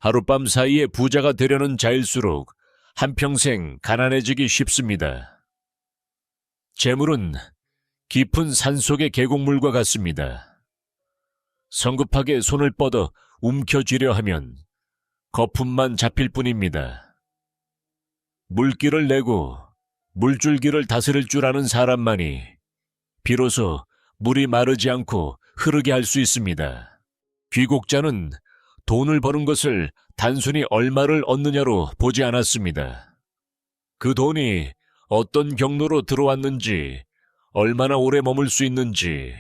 하룻밤 사이에 부자가 되려는 자일수록 한평생 가난해지기 쉽습니다. 재물은 깊은 산속의 계곡물과 같습니다. 성급하게 손을 뻗어 움켜쥐려 하면 거품만 잡힐 뿐입니다. 물기를 내고 물줄기를 다스릴 줄 아는 사람만이 비로소 물이 마르지 않고 흐르게 할 수 있습니다. 귀국자는 돈을 버는 것을 단순히 얼마를 얻느냐로 보지 않았습니다. 그 돈이 어떤 경로로 들어왔는지, 얼마나 오래 머물 수 있는지,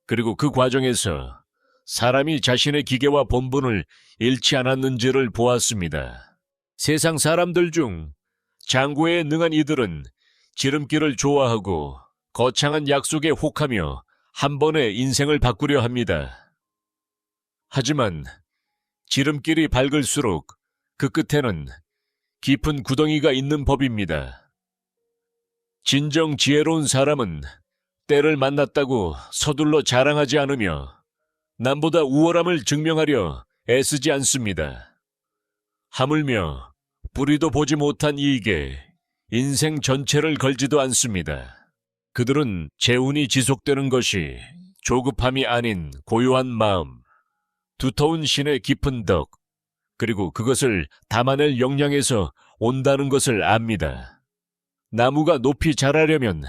그리고 그 과정에서 사람이 자신의 기계와 본분을 잃지 않았는지를 보았습니다. 세상 사람들 중 장고에 능한 이들은 지름길을 좋아하고 거창한 약속에 혹하며 한 번에 인생을 바꾸려 합니다. 하지만 지름길이 밝을수록 그 끝에는 깊은 구덩이가 있는 법입니다. 진정 지혜로운 사람은 때를 만났다고 서둘러 자랑하지 않으며 남보다 우월함을 증명하려 애쓰지 않습니다. 하물며 뿌리도 보지 못한 이익에 인생 전체를 걸지도 않습니다. 그들은 재운이 지속되는 것이 조급함이 아닌 고요한 마음, 두터운 신의 깊은 덕, 그리고 그것을 담아낼 역량에서 온다는 것을 압니다. 나무가 높이 자라려면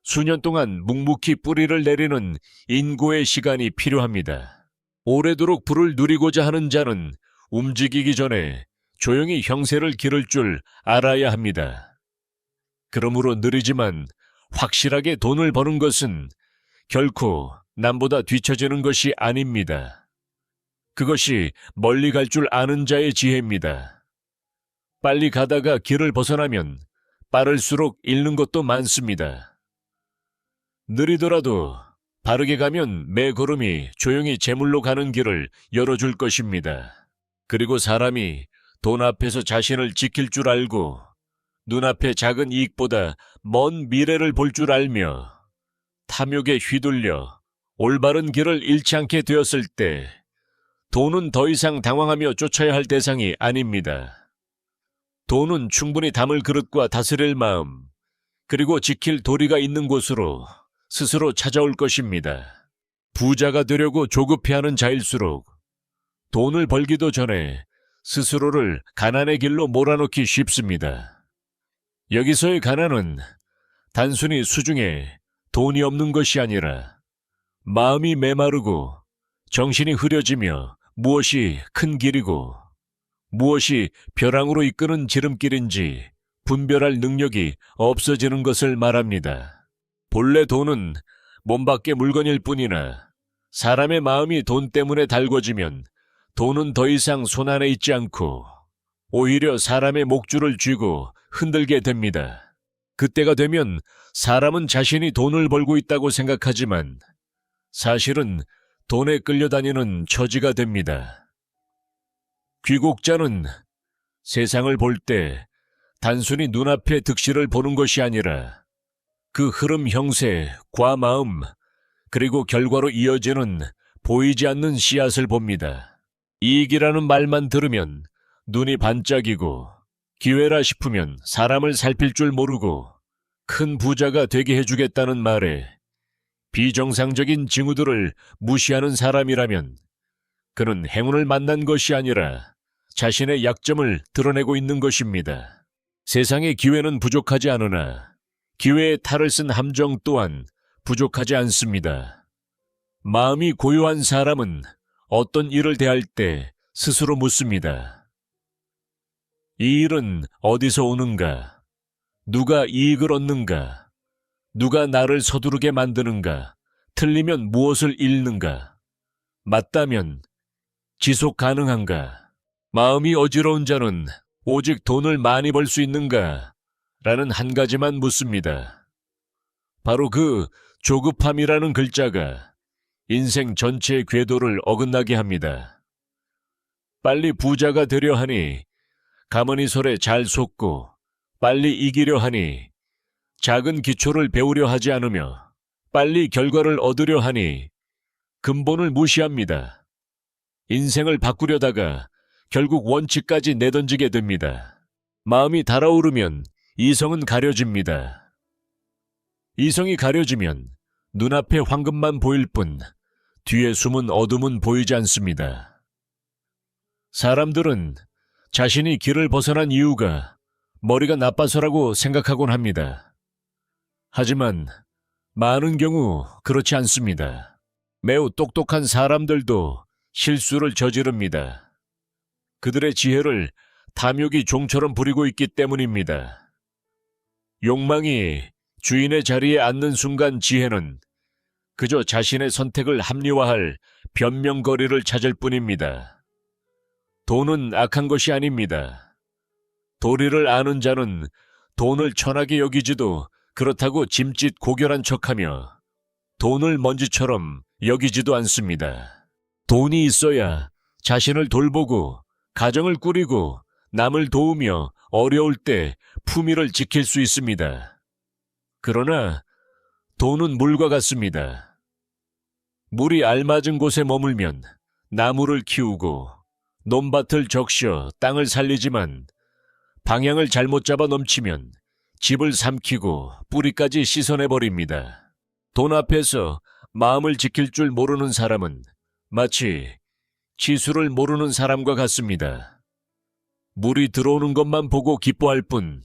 수년 동안 묵묵히 뿌리를 내리는 인고의 시간이 필요합니다. 오래도록 불을 누리고자 하는 자는 움직이기 전에 조용히 형세를 기를 줄 알아야 합니다. 그러므로 느리지만 확실하게 돈을 버는 것은 결코 남보다 뒤처지는 것이 아닙니다. 그것이 멀리 갈 줄 아는 자의 지혜입니다. 빨리 가다가 길을 벗어나면 빠를수록 잃는 것도 많습니다. 느리더라도 바르게 가면 매 걸음이 조용히 재물로 가는 길을 열어줄 것입니다. 그리고 사람이 돈 앞에서 자신을 지킬 줄 알고 눈앞의 작은 이익보다 먼 미래를 볼 줄 알며 탐욕에 휘둘려 올바른 길을 잃지 않게 되었을 때 돈은 더 이상 당황하며 쫓아야 할 대상이 아닙니다. 돈은 충분히 담을 그릇과 다스릴 마음, 그리고 지킬 도리가 있는 곳으로 스스로 찾아올 것입니다. 부자가 되려고 조급해하는 자일수록 돈을 벌기도 전에 스스로를 가난의 길로 몰아넣기 쉽습니다. 여기서의 가난은 단순히 수중에 돈이 없는 것이 아니라 마음이 메마르고 정신이 흐려지며 무엇이 큰 길이고 무엇이 벼랑으로 이끄는 지름길인지 분별할 능력이 없어지는 것을 말합니다. 본래 돈은 몸 밖의 물건일 뿐이나 사람의 마음이 돈 때문에 달궈지면 돈은 더 이상 손안에 있지 않고 오히려 사람의 목줄을 쥐고 흔들게 됩니다. 그때가 되면 사람은 자신이 돈을 벌고 있다고 생각하지만 사실은 돈에 끌려다니는 처지가 됩니다. 귀국자는 세상을 볼 때 단순히 눈앞의 득실을 보는 것이 아니라 그 흐름 형세, 과마음, 그리고 결과로 이어지는 보이지 않는 씨앗을 봅니다. 이익이라는 말만 들으면 눈이 반짝이고 기회라 싶으면 사람을 살필 줄 모르고 큰 부자가 되게 해주겠다는 말에 비정상적인 징후들을 무시하는 사람이라면 그는 행운을 만난 것이 아니라 자신의 약점을 드러내고 있는 것입니다. 세상의 기회는 부족하지 않으나 기회의 탈을 쓴 함정 또한 부족하지 않습니다. 마음이 고요한 사람은 어떤 일을 대할 때 스스로 묻습니다. 이 일은 어디서 오는가? 누가 이익을 얻는가? 누가 나를 서두르게 만드는가? 틀리면 무엇을 잃는가? 맞다면 지속 가능한가? 마음이 어지러운 자는 오직 돈을 많이 벌 수 있는가? 라는 한 가지만 묻습니다. 바로 그 조급함이라는 글자가 인생 전체의 궤도를 어긋나게 합니다. 빨리 부자가 되려 하니 가머니설에 잘 속고 빨리 이기려 하니 작은 기초를 배우려 하지 않으며 빨리 결과를 얻으려 하니 근본을 무시합니다. 인생을 바꾸려다가 결국 원칙까지 내던지게 됩니다. 마음이 달아오르면 이성은 가려집니다. 이성이 가려지면 눈앞에 황금만 보일 뿐 뒤에 숨은 어둠은 보이지 않습니다. 사람들은 자신이 길을 벗어난 이유가 머리가 나빠서라고 생각하곤 합니다. 하지만 많은 경우 그렇지 않습니다. 매우 똑똑한 사람들도 실수를 저지릅니다. 그들의 지혜를 탐욕이 종처럼 부리고 있기 때문입니다. 욕망이 주인의 자리에 앉는 순간 지혜는 그저 자신의 선택을 합리화할 변명거리를 찾을 뿐입니다. 돈은 악한 것이 아닙니다. 도리를 아는 자는 돈을 천하게 여기지도 그렇다고 짐짓 고결한 척하며 돈을 먼지처럼 여기지도 않습니다. 돈이 있어야 자신을 돌보고 가정을 꾸리고 남을 도우며 어려울 때 품위를 지킬 수 있습니다. 그러나 돈은 물과 같습니다. 물이 알맞은 곳에 머물면 나무를 키우고 논밭을 적셔 땅을 살리지만 방향을 잘못 잡아 넘치면 집을 삼키고 뿌리까지 씻어내버립니다. 돈 앞에서 마음을 지킬 줄 모르는 사람은 마치 치수를 모르는 사람과 같습니다. 물이 들어오는 것만 보고 기뻐할 뿐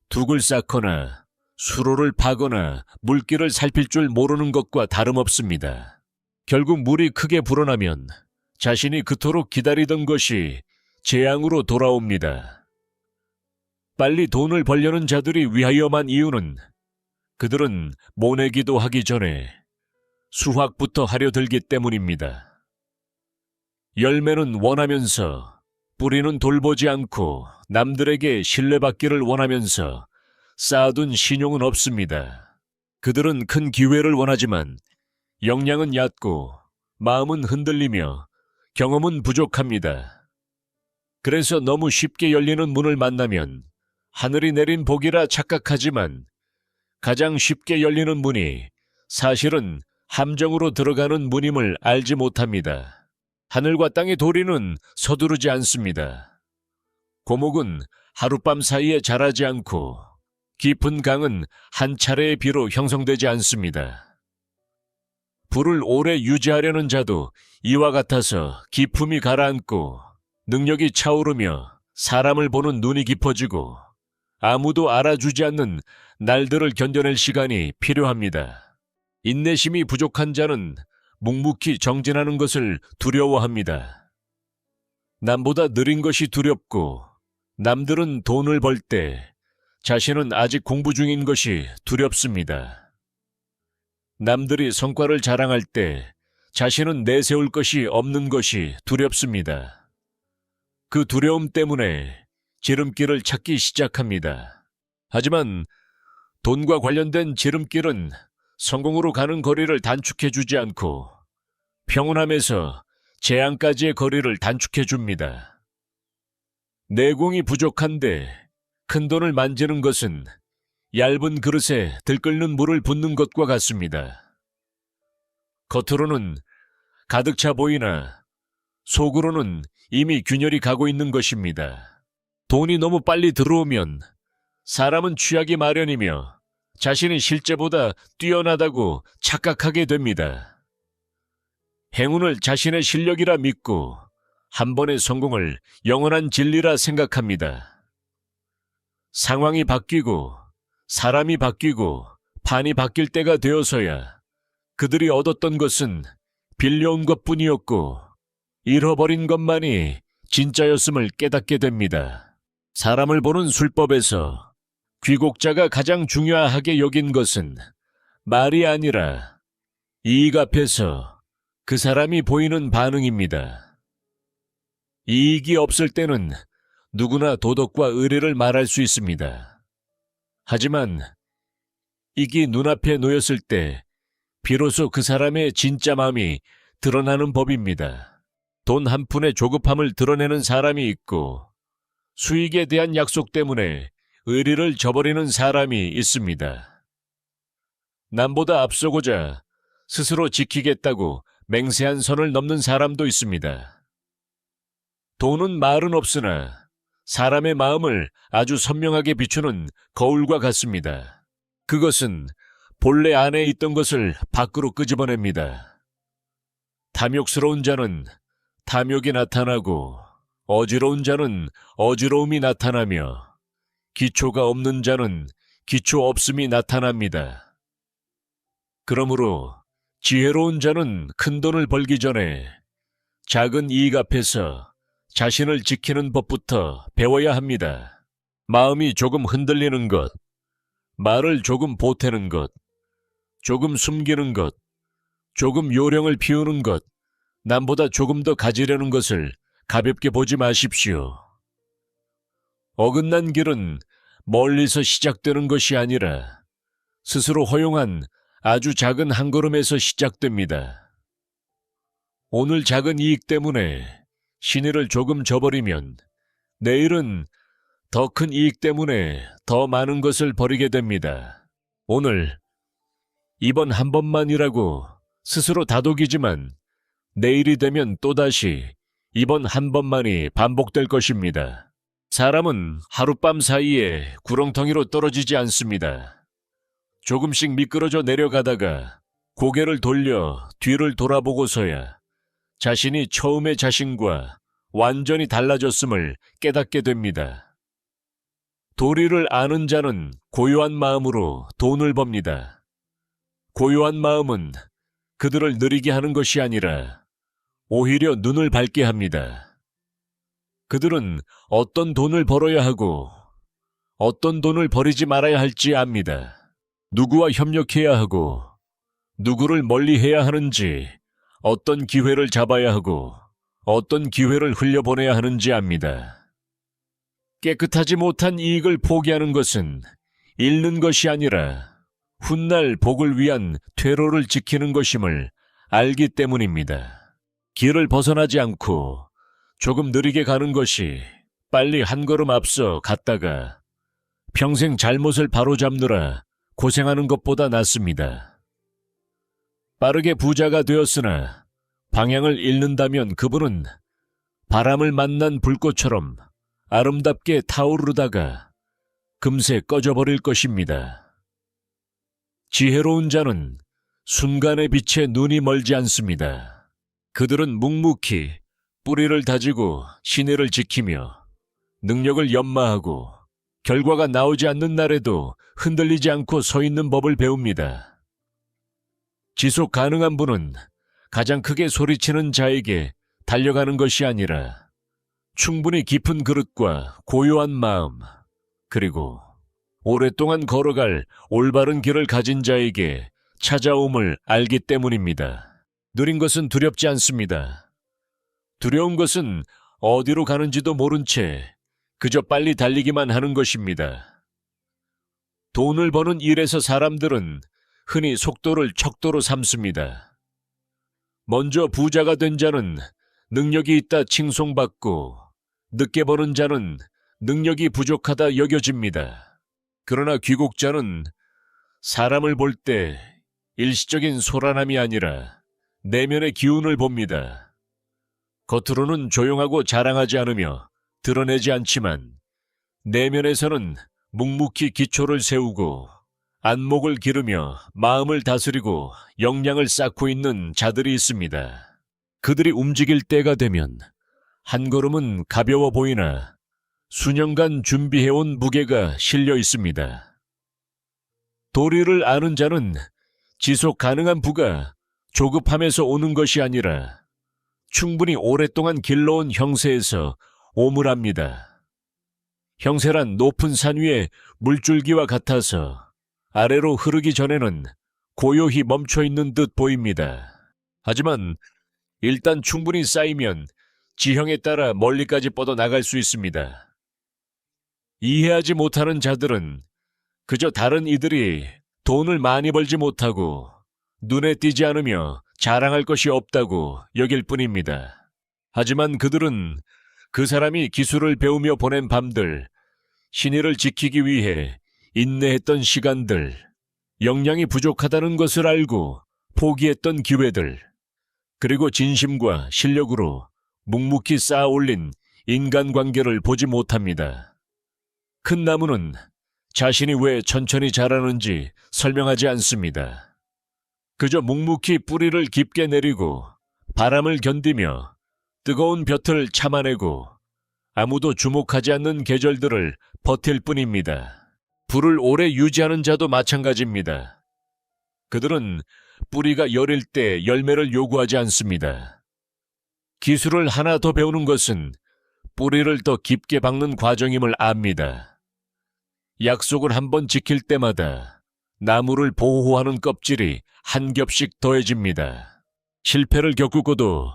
둑을 쌓거나 수로를 파거나 물길을 살필 줄 모르는 것과 다름없습니다. 결국 물이 크게 불어나면 자신이 그토록 기다리던 것이 재앙으로 돌아옵니다. 빨리 돈을 벌려는 자들이 위험한 이유는 그들은 모내기도 하기 전에 수확부터 하려 들기 때문입니다. 열매는 원하면서 뿌리는 돌보지 않고 남들에게 신뢰받기를 원하면서 쌓아둔 신용은 없습니다. 그들은 큰 기회를 원하지만 역량은 얕고 마음은 흔들리며 경험은 부족합니다. 그래서 너무 쉽게 열리는 문을 만나면 하늘이 내린 복이라 착각하지만 가장 쉽게 열리는 문이 사실은 함정으로 들어가는 문임을 알지 못합니다. 하늘과 땅의 도리는 서두르지 않습니다. 고목은 하룻밤 사이에 자라지 않고 깊은 강은 한 차례의 비로 형성되지 않습니다. 불을 오래 유지하려는 자도 이와 같아서 기품이 가라앉고 능력이 차오르며 사람을 보는 눈이 깊어지고 아무도 알아주지 않는 날들을 견뎌낼 시간이 필요합니다. 인내심이 부족한 자는 묵묵히 정진하는 것을 두려워합니다. 남보다 느린 것이 두렵고 남들은 돈을 벌 때 자신은 아직 공부 중인 것이 두렵습니다. 남들이 성과를 자랑할 때 자신은 내세울 것이 없는 것이 두렵습니다. 그 두려움 때문에 지름길을 찾기 시작합니다. 하지만 돈과 관련된 지름길은 성공으로 가는 거리를 단축해 주지 않고 평온함에서 재앙까지의 거리를 단축해 줍니다. 내공이 부족한데 큰 돈을 만지는 것은 얇은 그릇에 들끓는 물을 붓는 것과 같습니다. 겉으로는 가득 차 보이나 속으로는 이미 균열이 가고 있는 것입니다. 돈이 너무 빨리 들어오면 사람은 취하기 마련이며 자신이 실제보다 뛰어나다고 착각하게 됩니다. 행운을 자신의 실력이라 믿고 한 번의 성공을 영원한 진리라 생각합니다. 상황이 바뀌고 사람이 바뀌고 판이 바뀔 때가 되어서야 그들이 얻었던 것은 빌려온 것뿐이었고 잃어버린 것만이 진짜였음을 깨닫게 됩니다. 사람을 보는 술법에서 귀국자가 가장 중요하게 여긴 것은 말이 아니라 이익 앞에서 그 사람이 보이는 반응입니다. 이익이 없을 때는 누구나 도덕과 의리를 말할 수 있습니다. 하지만 이익이 눈앞에 놓였을 때 비로소 그 사람의 진짜 마음이 드러나는 법입니다. 돈 한 푼의 조급함을 드러내는 사람이 있고 수익에 대한 약속 때문에 의리를 저버리는 사람이 있습니다. 남보다 앞서고자 스스로 지키겠다고 맹세한 선을 넘는 사람도 있습니다. 돈은 말은 없으나 사람의 마음을 아주 선명하게 비추는 거울과 같습니다. 그것은 본래 안에 있던 것을 밖으로 끄집어냅니다. 탐욕스러운 자는 탐욕이 나타나고 어지러운 자는 어지러움이 나타나며 기초가 없는 자는 기초 없음이 나타납니다. 그러므로 지혜로운 자는 큰 돈을 벌기 전에 작은 이익 앞에서 자신을 지키는 법부터 배워야 합니다. 마음이 조금 흔들리는 것, 말을 조금 보태는 것, 조금 숨기는 것, 조금 요령을 피우는 것, 남보다 조금 더 가지려는 것을 가볍게 보지 마십시오. 어긋난 길은 멀리서 시작되는 것이 아니라 스스로 허용한 아주 작은 한 걸음에서 시작됩니다. 오늘 작은 이익 때문에 신의를 조금 저버리면 내일은 더 큰 이익 때문에 더 많은 것을 버리게 됩니다. 오늘 이번 한 번만이라고 스스로 다독이지만 내일이 되면 또다시 이번 한 번만이 반복될 것입니다. 사람은 하룻밤 사이에 구렁텅이로 떨어지지 않습니다. 조금씩 미끄러져 내려가다가 고개를 돌려 뒤를 돌아보고서야 자신이 처음의 자신과 완전히 달라졌음을 깨닫게 됩니다. 도리를 아는 자는 고요한 마음으로 돈을 법니다. 고요한 마음은 그들을 느리게 하는 것이 아니라 오히려 눈을 밝게 합니다. 그들은 어떤 돈을 벌어야 하고 어떤 돈을 버리지 말아야 할지 압니다. 누구와 협력해야 하고 누구를 멀리해야 하는지, 어떤 기회를 잡아야 하고 어떤 기회를 흘려보내야 하는지 압니다. 깨끗하지 못한 이익을 포기하는 것은 잃는 것이 아니라 훗날 복을 위한 퇴로를 지키는 것임을 알기 때문입니다. 길을 벗어나지 않고 조금 느리게 가는 것이 빨리 한 걸음 앞서 갔다가 평생 잘못을 바로잡느라 고생하는 것보다 낫습니다. 빠르게 부자가 되었으나 방향을 잃는다면 그분은 바람을 만난 불꽃처럼 아름답게 타오르다가 금세 꺼져버릴 것입니다. 지혜로운 자는 순간의 빛에 눈이 멀지 않습니다. 그들은 묵묵히 뿌리를 다지고 시내를 지키며 능력을 연마하고 결과가 나오지 않는 날에도 흔들리지 않고 서 있는 법을 배웁니다. 지속 가능한 분은 가장 크게 소리치는 자에게 달려가는 것이 아니라 충분히 깊은 그릇과 고요한 마음, 그리고 오랫동안 걸어갈 올바른 길을 가진 자에게 찾아옴을 알기 때문입니다. 느린 것은 두렵지 않습니다. 두려운 것은 어디로 가는지도 모른 채 그저 빨리 달리기만 하는 것입니다. 돈을 버는 일에서 사람들은 흔히 속도를 척도로 삼습니다. 먼저 부자가 된 자는 능력이 있다 칭송받고 늦게 버는 자는 능력이 부족하다 여겨집니다. 그러나 귀국자는 사람을 볼 때 일시적인 소란함이 아니라 내면의 기운을 봅니다. 겉으로는 조용하고 자랑하지 않으며 드러내지 않지만 내면에서는 묵묵히 기초를 세우고 안목을 기르며 마음을 다스리고 역량을 쌓고 있는 자들이 있습니다. 그들이 움직일 때가 되면 한 걸음은 가벼워 보이나 수년간 준비해온 무게가 실려 있습니다. 도리를 아는 자는 지속 가능한 부가 조급함에서 오는 것이 아니라 충분히 오랫동안 길러온 형세에서 오물 합니다. 형세란 높은 산 위의 물줄기와 같아서 아래로 흐르기 전에는 고요히 멈춰 있는 듯 보입니다. 하지만 일단 충분히 쌓이면 지형에 따라 멀리까지 뻗어나갈 수 있습니다. 이해하지 못하는 자들은 그저 다른 이들이 돈을 많이 벌지 못하고 눈에 띄지 않으며 자랑할 것이 없다고 여길 뿐입니다. 하지만 그들은 그 사람이 기술을 배우며 보낸 밤들, 신의를 지키기 위해 인내했던 시간들, 역량이 부족하다는 것을 알고 포기했던 기회들, 그리고 진심과 실력으로 묵묵히 쌓아 올린 인간관계를 보지 못합니다. 큰 나무는 자신이 왜 천천히 자라는지 설명하지 않습니다. 그저 묵묵히 뿌리를 깊게 내리고 바람을 견디며 뜨거운 볕을 참아내고 아무도 주목하지 않는 계절들을 버틸 뿐입니다. 불을 오래 유지하는 자도 마찬가지입니다. 그들은 뿌리가 여릴 때 열매를 요구하지 않습니다. 기술을 하나 더 배우는 것은 뿌리를 더 깊게 박는 과정임을 압니다. 약속을 한번 지킬 때마다 나무를 보호하는 껍질이 한 겹씩 더해집니다. 실패를 겪고도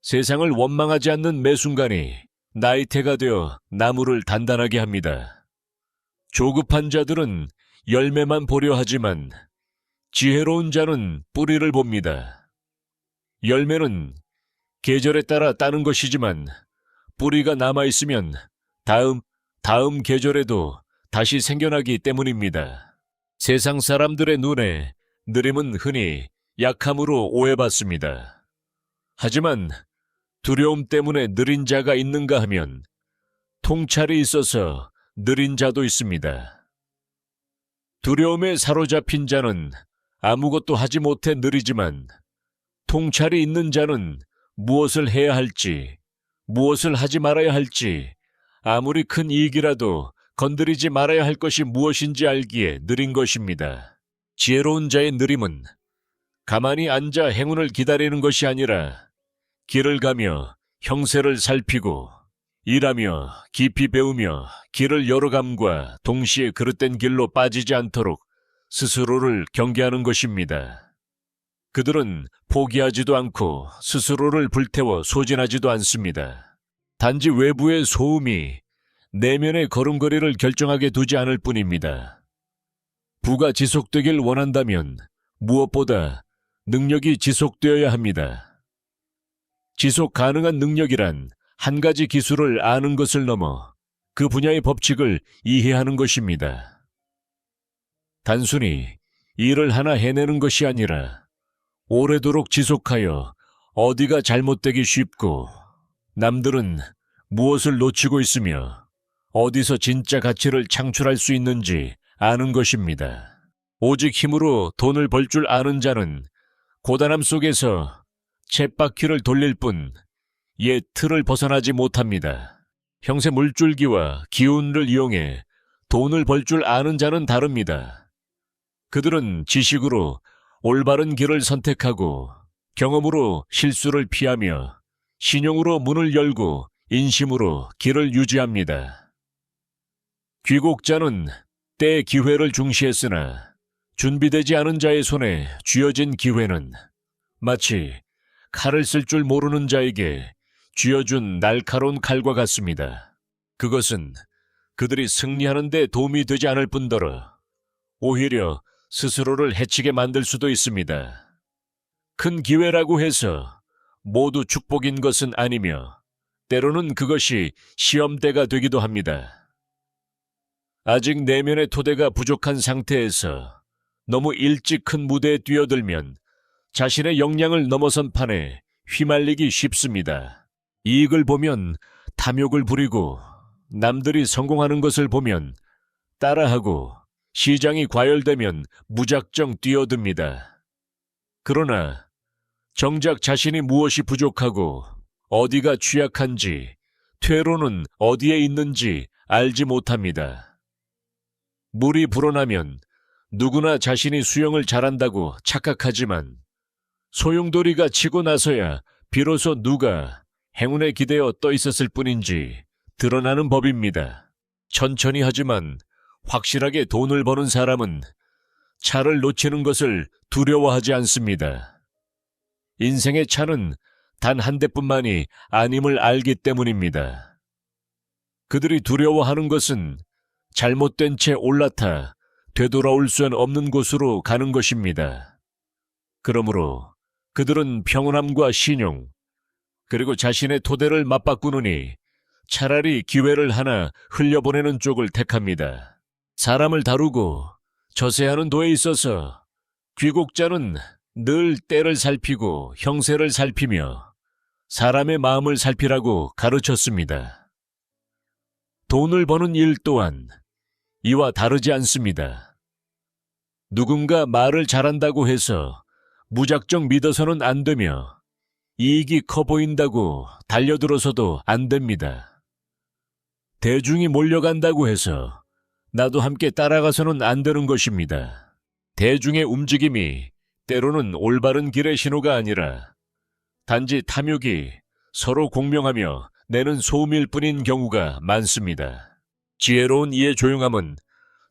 세상을 원망하지 않는 매 순간이 나이테가 되어 나무를 단단하게 합니다. 조급한 자들은 열매만 보려 하지만 지혜로운 자는 뿌리를 봅니다. 열매는 계절에 따라 따는 것이지만 뿌리가 남아있으면 다음 계절에도 다시 생겨나기 때문입니다. 세상 사람들의 눈에 느림은 흔히 약함으로 오해받습니다. 하지만 두려움 때문에 느린 자가 있는가 하면 통찰이 있어서 느린 자도 있습니다. 두려움에 사로잡힌 자는 아무것도 하지 못해 느리지만 통찰이 있는 자는 무엇을 해야 할지, 무엇을 하지 말아야 할지, 아무리 큰 이익이라도 건드리지 말아야 할 것이 무엇인지 알기에 느린 것입니다. 지혜로운 자의 느림은 가만히 앉아 행운을 기다리는 것이 아니라 길을 가며 형세를 살피고 일하며 깊이 배우며 길을 열어감과 동시에 그릇된 길로 빠지지 않도록 스스로를 경계하는 것입니다. 그들은 포기하지도 않고 스스로를 불태워 소진하지도 않습니다. 단지 외부의 소음이 내면의 걸음걸이를 결정하게 두지 않을 뿐입니다. 부가 지속되길 원한다면 무엇보다 능력이 지속되어야 합니다. 지속 가능한 능력이란 한 가지 기술을 아는 것을 넘어 그 분야의 법칙을 이해하는 것입니다. 단순히 일을 하나 해내는 것이 아니라 오래도록 지속하여 어디가 잘못되기 쉽고 남들은 무엇을 놓치고 있으며 어디서 진짜 가치를 창출할 수 있는지 아는 것입니다. 오직 힘으로 돈을 벌 줄 아는 자는 고단함 속에서 쳇바퀴를 돌릴 뿐 옛 틀을 벗어나지 못합니다. 형세 물줄기와 기운을 이용해 돈을 벌 줄 아는 자는 다릅니다. 그들은 지식으로 올바른 길을 선택하고 경험으로 실수를 피하며 신용으로 문을 열고 인심으로 길을 유지합니다. 귀국자는 때 기회를 중시했으나 준비되지 않은 자의 손에 쥐어진 기회는 마치 칼을 쓸 줄 모르는 자에게 쥐어준 날카로운 칼과 같습니다. 그것은 그들이 승리하는 데 도움이 되지 않을 뿐더러 오히려 스스로를 해치게 만들 수도 있습니다. 큰 기회라고 해서 모두 축복인 것은 아니며 때로는 그것이 시험대가 되기도 합니다. 아직 내면의 토대가 부족한 상태에서 너무 일찍 큰 무대에 뛰어들면 자신의 역량을 넘어선 판에 휘말리기 쉽습니다. 이익을 보면 탐욕을 부리고 남들이 성공하는 것을 보면 따라하고 시장이 과열되면 무작정 뛰어듭니다. 그러나 정작 자신이 무엇이 부족하고 어디가 취약한지 퇴로는 어디에 있는지 알지 못합니다. 물이 불어나면 누구나 자신이 수영을 잘한다고 착각하지만 소용돌이가 치고 나서야 비로소 누가 행운에 기대어 떠 있었을 뿐인지 드러나는 법입니다. 천천히 하지만 확실하게 돈을 버는 사람은 차를 놓치는 것을 두려워하지 않습니다. 인생의 차는 단 한 대뿐만이 아님을 알기 때문입니다. 그들이 두려워하는 것은 잘못된 채 올라타 되돌아올 수 없는 곳으로 가는 것입니다. 그러므로 그들은 평온함과 신용, 그리고 자신의 토대를 맞바꾸느니 차라리 기회를 하나 흘려보내는 쪽을 택합니다. 사람을 다루고 저세하는 도에 있어서 귀국자는 늘 때를 살피고 형세를 살피며 사람의 마음을 살피라고 가르쳤습니다. 돈을 버는 일 또한 이와 다르지 않습니다. 누군가 말을 잘한다고 해서 무작정 믿어서는 안 되며 이익이 커 보인다고 달려들어서도 안 됩니다. 대중이 몰려간다고 해서 나도 함께 따라가서는 안 되는 것입니다. 대중의 움직임이 때로는 올바른 길의 신호가 아니라 단지 탐욕이 서로 공명하며 내는 소음일 뿐인 경우가 많습니다. 지혜로운 이의 조용함은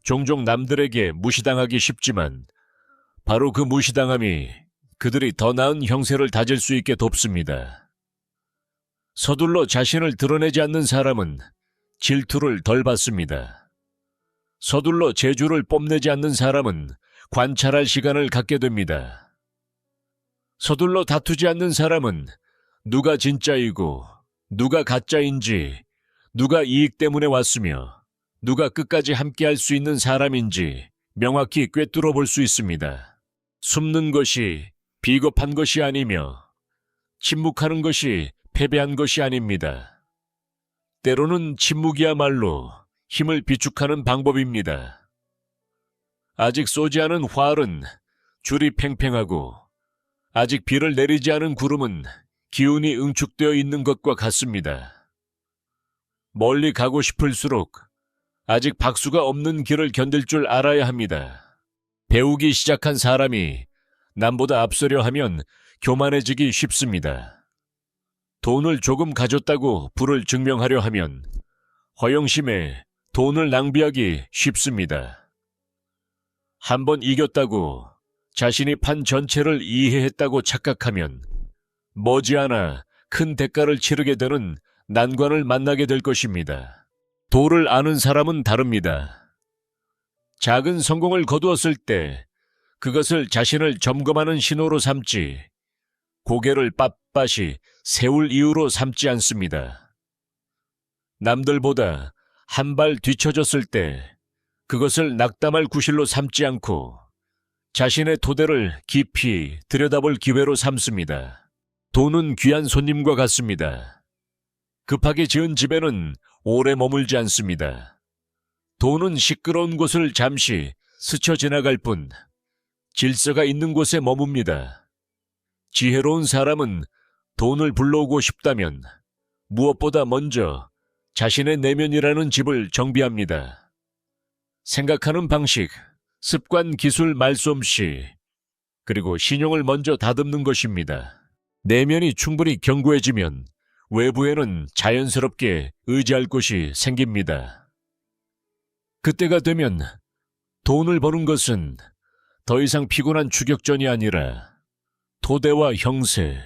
종종 남들에게 무시당하기 쉽지만 바로 그 무시당함이 그들이 더 나은 형세를 다질 수 있게 돕습니다. 서둘러 자신을 드러내지 않는 사람은 질투를 덜 받습니다. 서둘러 재주를 뽐내지 않는 사람은 관찰할 시간을 갖게 됩니다. 서둘러 다투지 않는 사람은 누가 진짜이고 누가 가짜인지, 누가 이익 때문에 왔으며 누가 끝까지 함께할 수 있는 사람인지 명확히 꿰뚫어 볼 수 있습니다. 숨는 것이 비겁한 것이 아니며 침묵하는 것이 패배한 것이 아닙니다. 때로는 침묵이야말로 힘을 비축하는 방법입니다. 아직 쏘지 않은 활은 줄이 팽팽하고 아직 비를 내리지 않은 구름은 기운이 응축되어 있는 것과 같습니다. 멀리 가고 싶을수록 아직 박수가 없는 길을 견딜 줄 알아야 합니다. 배우기 시작한 사람이 남보다 앞서려 하면 교만해지기 쉽습니다. 돈을 조금 가졌다고 부를 증명하려 하면 허영심에 돈을 낭비하기 쉽습니다. 한번 이겼다고 자신이 판 전체를 이해했다고 착각하면 머지않아 큰 대가를 치르게 되는 난관을 만나게 될 것입니다. 도를 아는 사람은 다릅니다. 작은 성공을 거두었을 때 그것을 자신을 점검하는 신호로 삼지 고개를 빳빳이 세울 이유로 삼지 않습니다. 남들보다 한 발 뒤처졌을 때 그것을 낙담할 구실로 삼지 않고 자신의 토대를 깊이 들여다볼 기회로 삼습니다. 돈은 귀한 손님과 같습니다. 급하게 지은 집에는 오래 머물지 않습니다. 돈은 시끄러운 곳을 잠시 스쳐 지나갈 뿐 질서가 있는 곳에 머뭅니다. 지혜로운 사람은 돈을 불러오고 싶다면 무엇보다 먼저 자신의 내면이라는 집을 정비합니다. 생각하는 방식, 습관, 기술, 말솜씨, 그리고 신용을 먼저 다듬는 것입니다. 내면이 충분히 견고해지면 외부에는 자연스럽게 의지할 곳이 생깁니다. 그때가 되면 돈을 버는 것은 더 이상 피곤한 추격전이 아니라 토대와 형세,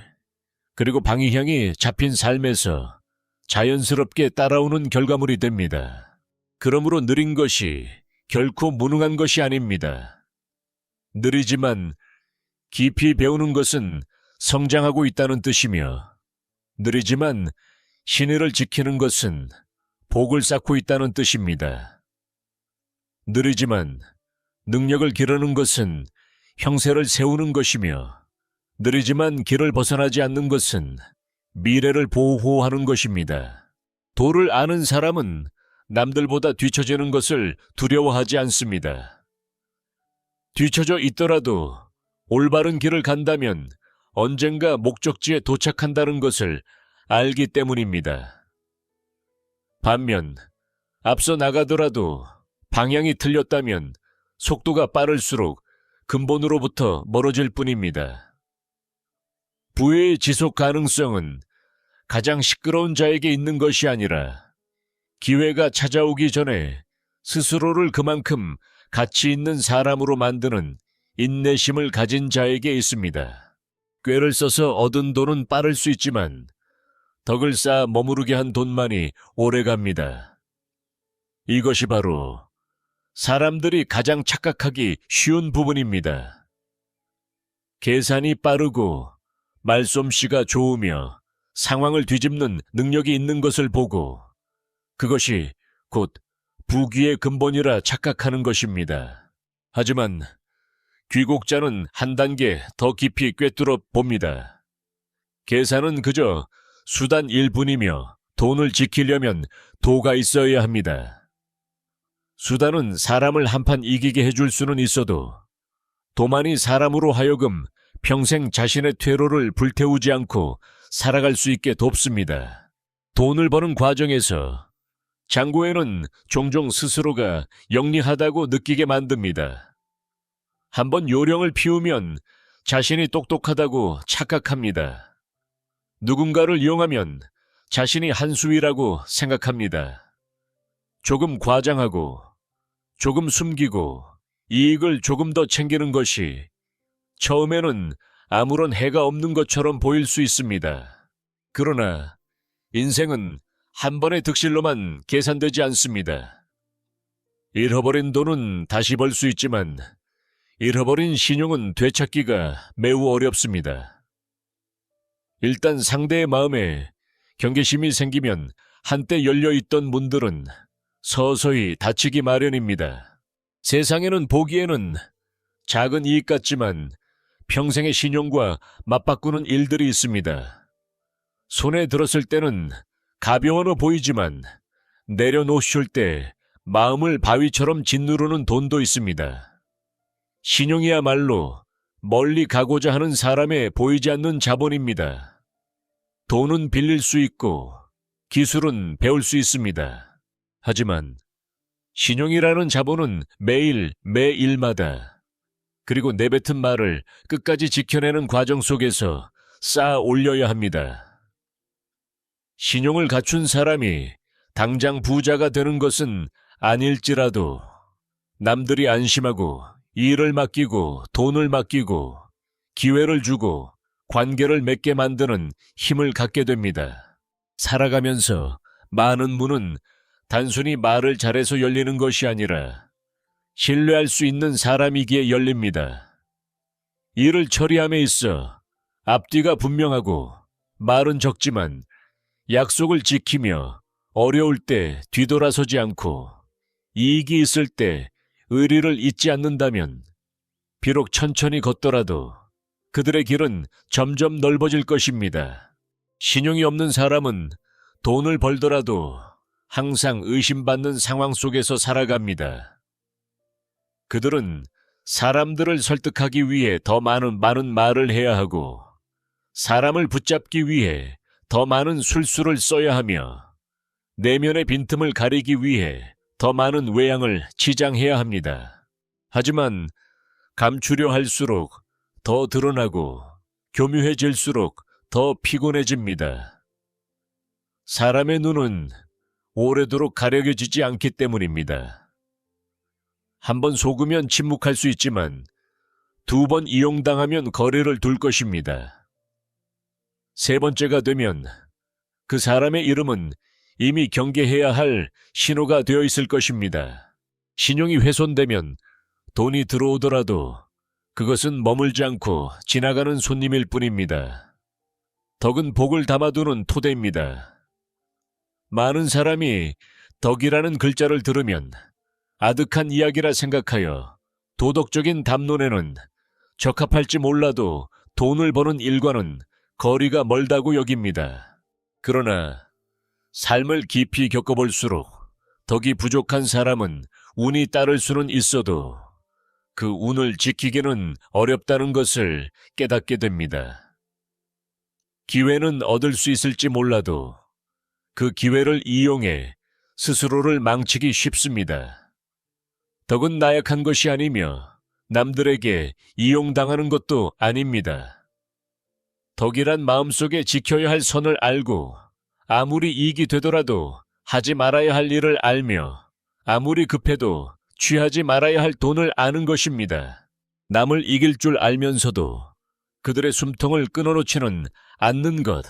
그리고 방향이 잡힌 삶에서 자연스럽게 따라오는 결과물이 됩니다. 그러므로 느린 것이 결코 무능한 것이 아닙니다. 느리지만 깊이 배우는 것은 성장하고 있다는 뜻이며 느리지만 신의를 지키는 것은 복을 쌓고 있다는 뜻입니다. 느리지만 능력을 기르는 것은 형세를 세우는 것이며 느리지만 길을 벗어나지 않는 것은 미래를 보호하는 것입니다. 도를 아는 사람은 남들보다 뒤처지는 것을 두려워하지 않습니다. 뒤처져 있더라도 올바른 길을 간다면 언젠가 목적지에 도착한다는 것을 알기 때문입니다. 반면 앞서 나가더라도 방향이 틀렸다면 속도가 빠를수록 근본으로부터 멀어질 뿐입니다. 부의 지속 가능성은 가장 시끄러운 자에게 있는 것이 아니라 기회가 찾아오기 전에 스스로를 그만큼 가치 있는 사람으로 만드는 인내심을 가진 자에게 있습니다. 꾀를 써서 얻은 돈은 빠를 수 있지만 덕을 쌓아 머무르게 한 돈만이 오래갑니다. 이것이 바로 사람들이 가장 착각하기 쉬운 부분입니다. 계산이 빠르고 말솜씨가 좋으며 상황을 뒤집는 능력이 있는 것을 보고 그것이 곧 부귀의 근본이라 착각하는 것입니다. 하지만 귀국자는 한 단계 더 깊이 꿰뚫어 봅니다. 계산은 그저 수단 일뿐이며 돈을 지키려면 도가 있어야 합니다. 수단은 사람을 한판 이기게 해줄 수는 있어도 도만이 사람으로 하여금 평생 자신의 퇴로를 불태우지 않고 살아갈 수 있게 돕습니다. 돈을 버는 과정에서 장고에는 종종 스스로가 영리하다고 느끼게 만듭니다. 한번 요령을 피우면 자신이 똑똑하다고 착각합니다. 누군가를 이용하면 자신이 한수위라고 생각합니다. 조금 과장하고 조금 숨기고 이익을 조금 더 챙기는 것이 처음에는 아무런 해가 없는 것처럼 보일 수 있습니다. 그러나 인생은 한 번의 득실로만 계산되지 않습니다. 잃어버린 돈은 다시 벌 수 있지만 잃어버린 신용은 되찾기가 매우 어렵습니다. 일단 상대의 마음에 경계심이 생기면 한때 열려있던 문들은 서서히 닫히기 마련입니다. 세상에는 보기에는 작은 이익 같지만 평생의 신용과 맞바꾸는 일들이 있습니다. 손에 들었을 때는 가벼워 보이지만 내려놓으실 때 마음을 바위처럼 짓누르는 돈도 있습니다. 신용이야말로 멀리 가고자 하는 사람에 보이지 않는 자본입니다. 돈은 빌릴 수 있고 기술은 배울 수 있습니다. 하지만 신용이라는 자본은 매일 매일마다 그리고 내뱉은 말을 끝까지 지켜내는 과정 속에서 쌓아 올려야 합니다. 신용을 갖춘 사람이 당장 부자가 되는 것은 아닐지라도 남들이 안심하고 일을 맡기고 돈을 맡기고 기회를 주고 관계를 맺게 만드는 힘을 갖게 됩니다. 살아가면서 많은 문은 단순히 말을 잘해서 열리는 것이 아니라 신뢰할 수 있는 사람이기에 열립니다. 일을 처리함에 있어 앞뒤가 분명하고 말은 적지만 약속을 지키며 어려울 때 뒤돌아서지 않고 이익이 있을 때 의리를 잊지 않는다면 비록 천천히 걷더라도 그들의 길은 점점 넓어질 것입니다. 신용이 없는 사람은 돈을 벌더라도 항상 의심받는 상황 속에서 살아갑니다. 그들은 사람들을 설득하기 위해 더 많은 말을 해야 하고 사람을 붙잡기 위해 더 많은 술수를 써야 하며 내면의 빈틈을 가리기 위해 더 많은 외양을 치장해야 합니다. 하지만 감추려 할수록 더 드러나고 교묘해질수록 더 피곤해집니다. 사람의 눈은 오래도록 가려져지지 않기 때문입니다. 한 번 속으면 침묵할 수 있지만 두 번 이용당하면 거리를 둘 것입니다. 세 번째가 되면 그 사람의 이름은 이미 경계해야 할 신호가 되어 있을 것입니다. 신용이 훼손되면 돈이 들어오더라도 그것은 머물지 않고 지나가는 손님일 뿐입니다. 덕은 복을 담아두는 토대입니다. 많은 사람이 덕이라는 글자를 들으면 아득한 이야기라 생각하여 도덕적인 담론에는 적합할지 몰라도 돈을 버는 일과는 거리가 멀다고 여깁니다. 그러나 삶을 깊이 겪어볼수록 덕이 부족한 사람은 운이 따를 수는 있어도 그 운을 지키기는 어렵다는 것을 깨닫게 됩니다. 기회는 얻을 수 있을지 몰라도 그 기회를 이용해 스스로를 망치기 쉽습니다. 덕은 나약한 것이 아니며 남들에게 이용당하는 것도 아닙니다. 덕이란 마음속에 지켜야 할 선을 알고 아무리 이익이 되더라도 하지 말아야 할 일을 알며 아무리 급해도 취하지 말아야 할 돈을 아는 것입니다. 남을 이길 줄 알면서도 그들의 숨통을 끊어놓지는 않는 것.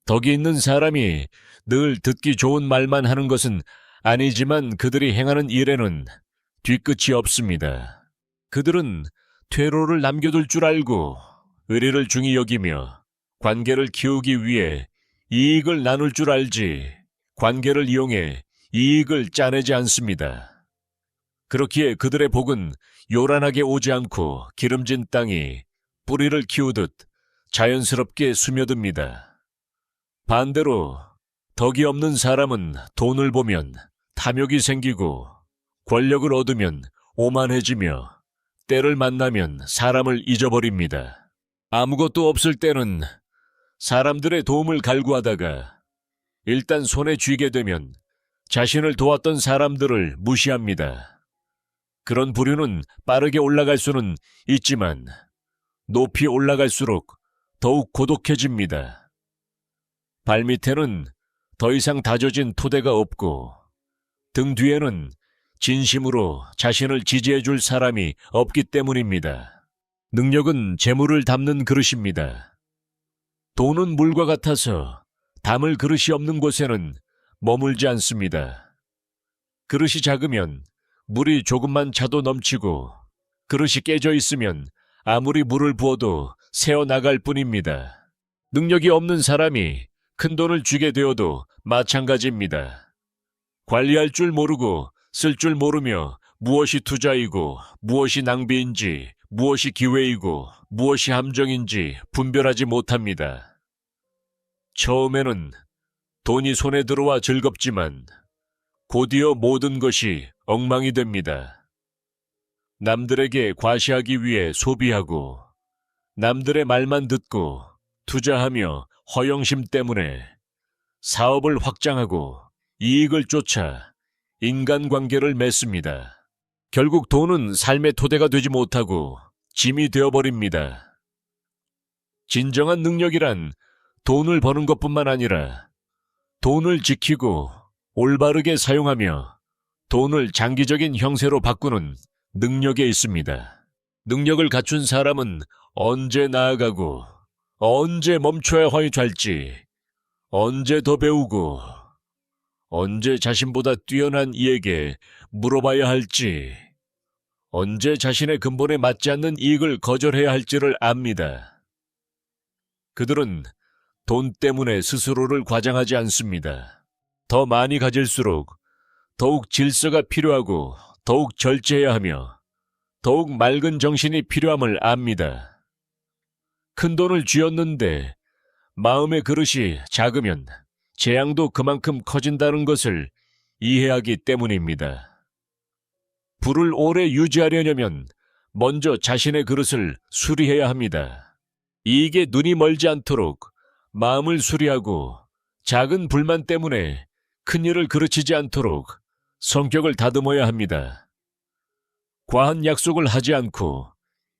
덕이 있는 사람이 늘 듣기 좋은 말만 하는 것은 아니지만 그들이 행하는 일에는 뒤끝이 없습니다. 그들은 퇴로를 남겨둘 줄 알고 의리를 중히 여기며 관계를 키우기 위해 이익을 나눌 줄 알지 관계를 이용해 이익을 짜내지 않습니다. 그렇기에 그들의 복은 요란하게 오지 않고 기름진 땅이 뿌리를 키우듯 자연스럽게 스며듭니다. 반대로 덕이 없는 사람은 돈을 보면 탐욕이 생기고 권력을 얻으면 오만해지며 때를 만나면 사람을 잊어버립니다. 아무것도 없을 때는 사람들의 도움을 갈구하다가 일단 손에 쥐게 되면 자신을 도왔던 사람들을 무시합니다. 그런 부류는 빠르게 올라갈 수는 있지만 높이 올라갈수록 더욱 고독해집니다. 발밑에는 더 이상 다져진 토대가 없고 등 뒤에는 진심으로 자신을 지지해 줄 사람이 없기 때문입니다. 능력은 재물을 담는 그릇입니다. 돈은 물과 같아서 담을 그릇이 없는 곳에는 머물지 않습니다. 그릇이 작으면 물이 조금만 차도 넘치고 그릇이 깨져 있으면 아무리 물을 부어도 새어나갈 뿐입니다. 능력이 없는 사람이 큰 돈을 쥐게 되어도 마찬가지입니다. 관리할 줄 모르고 쓸 줄 모르며 무엇이 투자이고 무엇이 낭비인지 무엇이 기회이고 무엇이 함정인지 분별하지 못합니다. 처음에는 돈이 손에 들어와 즐겁지만 곧이어 모든 것이 엉망이 됩니다. 남들에게 과시하기 위해 소비하고 남들의 말만 듣고 투자하며 허영심 때문에 사업을 확장하고 이익을 쫓아 인간관계를 맺습니다. 결국 돈은 삶의 토대가 되지 못하고 짐이 되어버립니다. 진정한 능력이란 돈을 버는 것뿐만 아니라 돈을 지키고 올바르게 사용하며 돈을 장기적인 형세로 바꾸는 능력에 있습니다. 능력을 갖춘 사람은 언제 나아가고 언제 멈춰야 할지, 언제 더 배우고 언제 자신보다 뛰어난 이에게 물어봐야 할지, 언제 자신의 근본에 맞지 않는 이익을 거절해야 할지를 압니다. 그들은 돈 때문에 스스로를 과장하지 않습니다. 더 많이 가질수록 더욱 질서가 필요하고 더욱 절제해야 하며 더욱 맑은 정신이 필요함을 압니다. 큰 돈을 쥐었는데 마음의 그릇이 작으면 재앙도 그만큼 커진다는 것을 이해하기 때문입니다. 부를 오래 유지하려면 먼저 자신의 그릇을 수리해야 합니다. 이익에 눈이 멀지 않도록 마음을 수리하고 작은 불만 때문에 큰일을 그르치지 않도록 성격을 다듬어야 합니다. 과한 약속을 하지 않고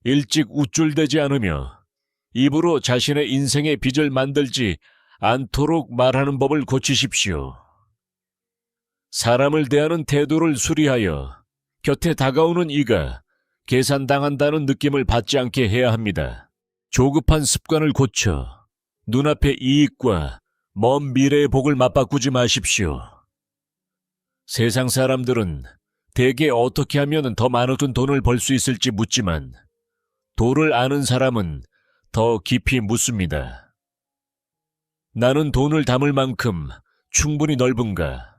일찍 우쭐대지 않으며 입으로 자신의 인생의 빚을 만들지 않도록 말하는 법을 고치십시오. 사람을 대하는 태도를 수리하여 곁에 다가오는 이가 계산당한다는 느낌을 받지 않게 해야 합니다. 조급한 습관을 고쳐 눈앞의 이익과 먼 미래의 복을 맞바꾸지 마십시오. 세상 사람들은 대개 어떻게 하면 더 많은 돈을 벌 수 있을지 묻지만 도를 아는 사람은 더 깊이 묻습니다. 나는 돈을 담을 만큼 충분히 넓은가?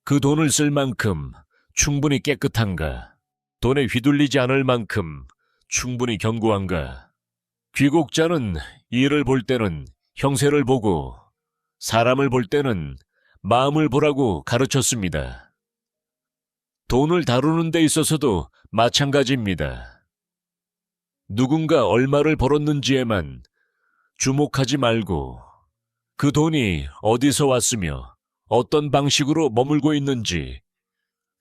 그 돈을 쓸 만큼 충분히 깨끗한가? 돈에 휘둘리지 않을 만큼 충분히 견고한가? 귀국자는 일을 볼 때는 형세를 보고 사람을 볼 때는 마음을 보라고 가르쳤습니다. 돈을 다루는 데 있어서도 마찬가지입니다. 누군가 얼마를 벌었는지에만 주목하지 말고 그 돈이 어디서 왔으며 어떤 방식으로 머물고 있는지,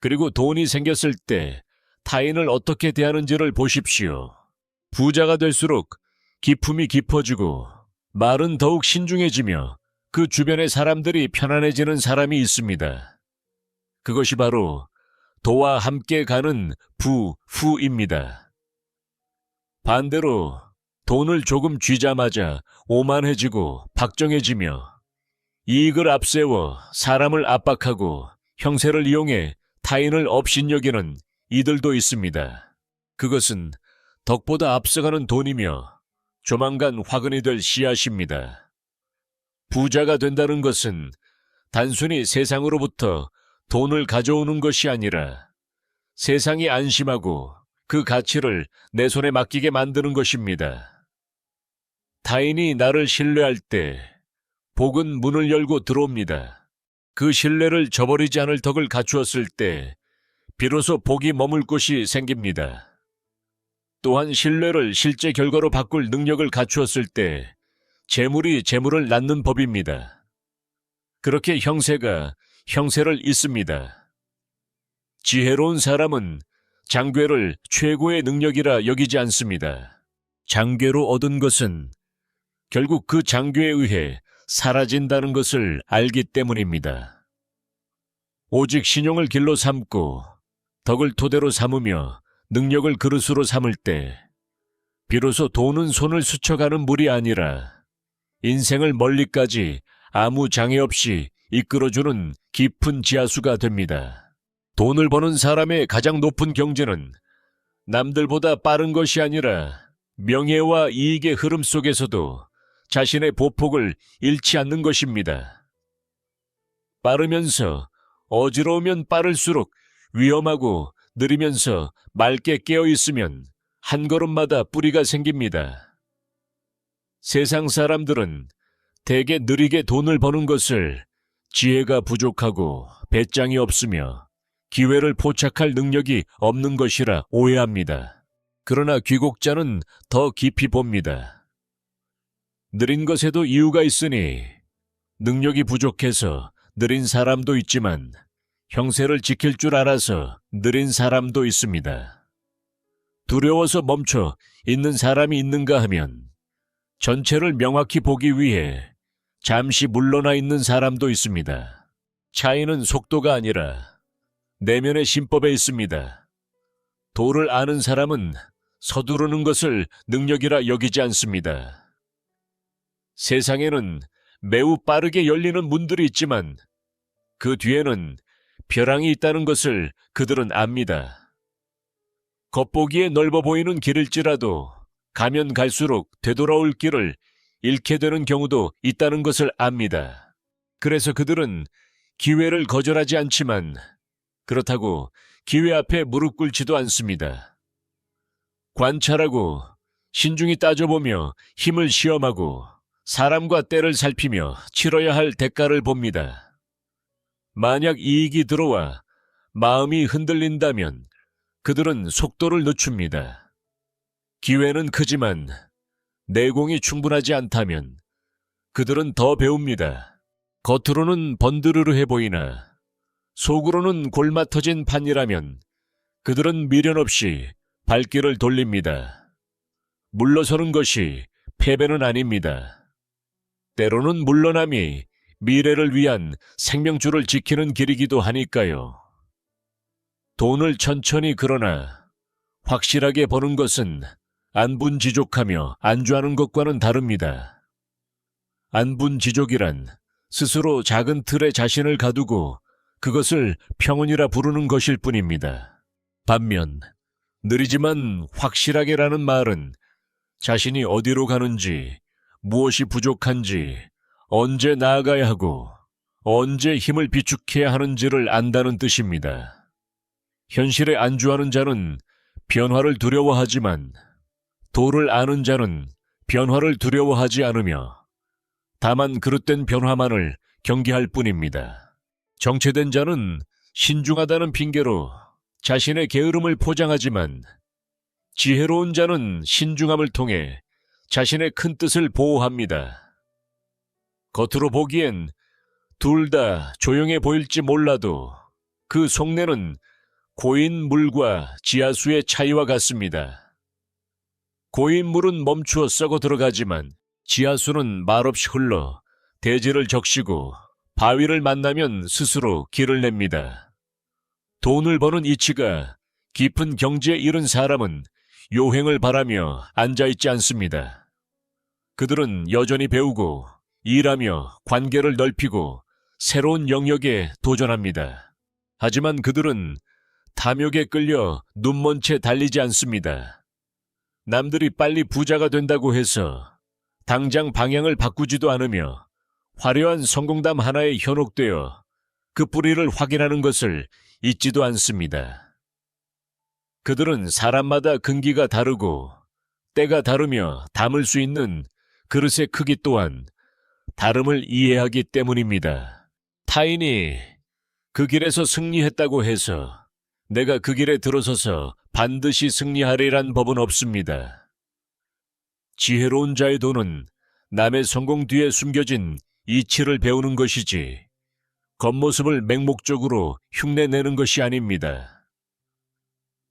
그리고 돈이 생겼을 때 타인을 어떻게 대하는지를 보십시오. 부자가 될수록 기품이 깊어지고 말은 더욱 신중해지며 그 주변의 사람들이 편안해지는 사람이 있습니다. 그것이 바로 도와 함께 가는 부후입니다. 반대로 돈을 조금 쥐자마자 오만해지고 박정해지며 이익을 앞세워 사람을 압박하고 형세를 이용해 타인을 업신여기는 이들도 있습니다. 그것은 덕보다 앞서가는 돈이며 조만간 화근이 될 씨앗입니다. 부자가 된다는 것은 단순히 세상으로부터 돈을 가져오는 것이 아니라 세상이 안심하고 그 가치를 내 손에 맡기게 만드는 것입니다. 타인이 나를 신뢰할 때 복은 문을 열고 들어옵니다. 그 신뢰를 저버리지 않을 덕을 갖추었을 때 비로소 복이 머물 곳이 생깁니다. 또한 신뢰를 실제 결과로 바꿀 능력을 갖추었을 때 재물이 재물을 낳는 법입니다. 그렇게 형세가 형세를 잇습니다. 지혜로운 사람은 장괴를 최고의 능력이라 여기지 않습니다. 장괴로 얻은 것은 결국 그 장괴에 의해 사라진다는 것을 알기 때문입니다. 오직 신용을 길로 삼고 덕을 토대로 삼으며 능력을 그릇으로 삼을 때 비로소 돈은 손을 스쳐가는 물이 아니라 인생을 멀리까지 아무 장애 없이 이끌어주는 깊은 지하수가 됩니다. 돈을 버는 사람의 가장 높은 경제는 남들보다 빠른 것이 아니라 명예와 이익의 흐름 속에서도 자신의 보폭을 잃지 않는 것입니다. 빠르면서 어지러우면 빠를수록 위험하고 느리면서 맑게 깨어 있으면 한 걸음마다 뿌리가 생깁니다. 세상 사람들은 대개 느리게 돈을 버는 것을 지혜가 부족하고 배짱이 없으며 기회를 포착할 능력이 없는 것이라 오해합니다. 그러나 귀국자는 더 깊이 봅니다. 느린 것에도 이유가 있으니 능력이 부족해서 느린 사람도 있지만 형세를 지킬 줄 알아서 느린 사람도 있습니다. 두려워서 멈춰 있는 사람이 있는가 하면 전체를 명확히 보기 위해 잠시 물러나 있는 사람도 있습니다. 차이는 속도가 아니라 내면의 신법에 있습니다. 도를 아는 사람은 서두르는 것을 능력이라 여기지 않습니다. 세상에는 매우 빠르게 열리는 문들이 있지만 그 뒤에는 벼랑이 있다는 것을 그들은 압니다. 겉보기에 넓어 보이는 길일지라도 가면 갈수록 되돌아올 길을 잃게 되는 경우도 있다는 것을 압니다. 그래서 그들은 기회를 거절하지 않지만 그렇다고 기회 앞에 무릎 꿇지도 않습니다. 관찰하고 신중히 따져보며 힘을 시험하고 사람과 때를 살피며 치러야 할 대가를 봅니다. 만약 이익이 들어와 마음이 흔들린다면 그들은 속도를 늦춥니다. 기회는 크지만 내공이 충분하지 않다면 그들은 더 배웁니다. 겉으로는 번드르르해 보이나 속으로는 골마 터진 판이라면 그들은 미련 없이 발길을 돌립니다. 물러서는 것이 패배는 아닙니다. 때로는 물러남이 미래를 위한 생명줄을 지키는 길이기도 하니까요. 돈을 천천히 그러나 확실하게 버는 것은 안분지족하며 안주하는 것과는 다릅니다. 안분지족이란 스스로 작은 틀에 자신을 가두고 그것을 평온이라 부르는 것일 뿐입니다. 반면 느리지만 확실하게라는 말은 자신이 어디로 가는지, 무엇이 부족한지, 언제 나아가야 하고 언제 힘을 비축해야 하는지를 안다는 뜻입니다. 현실에 안주하는 자는 변화를 두려워하지만 도를 아는 자는 변화를 두려워하지 않으며 다만 그릇된 변화만을 경계할 뿐입니다. 정체된 자는 신중하다는 핑계로 자신의 게으름을 포장하지만 지혜로운 자는 신중함을 통해 자신의 큰 뜻을 보호합니다. 겉으로 보기엔 둘 다 조용해 보일지 몰라도 그 속내는 고인 물과 지하수의 차이와 같습니다. 고인 물은 멈추어 썩어 들어가지만 지하수는 말없이 흘러 대지를 적시고 바위를 만나면 스스로 길을 냅니다. 돈을 버는 이치가 깊은 경지에 이른 사람은 요행을 바라며 앉아있지 않습니다. 그들은 여전히 배우고 일하며 관계를 넓히고 새로운 영역에 도전합니다. 하지만 그들은 탐욕에 끌려 눈먼 채 달리지 않습니다. 남들이 빨리 부자가 된다고 해서 당장 방향을 바꾸지도 않으며 화려한 성공담 하나에 현혹되어 그 뿌리를 확인하는 것을 잊지도 않습니다. 그들은 사람마다 근기가 다르고 때가 다르며 담을 수 있는 그릇의 크기 또한 다름을 이해하기 때문입니다. 타인이 그 길에서 승리했다고 해서 내가 그 길에 들어서서 반드시 승리하리란 법은 없습니다. 지혜로운 자의 도는 남의 성공 뒤에 숨겨진 이치를 배우는 것이지 겉모습을 맹목적으로 흉내내는 것이 아닙니다.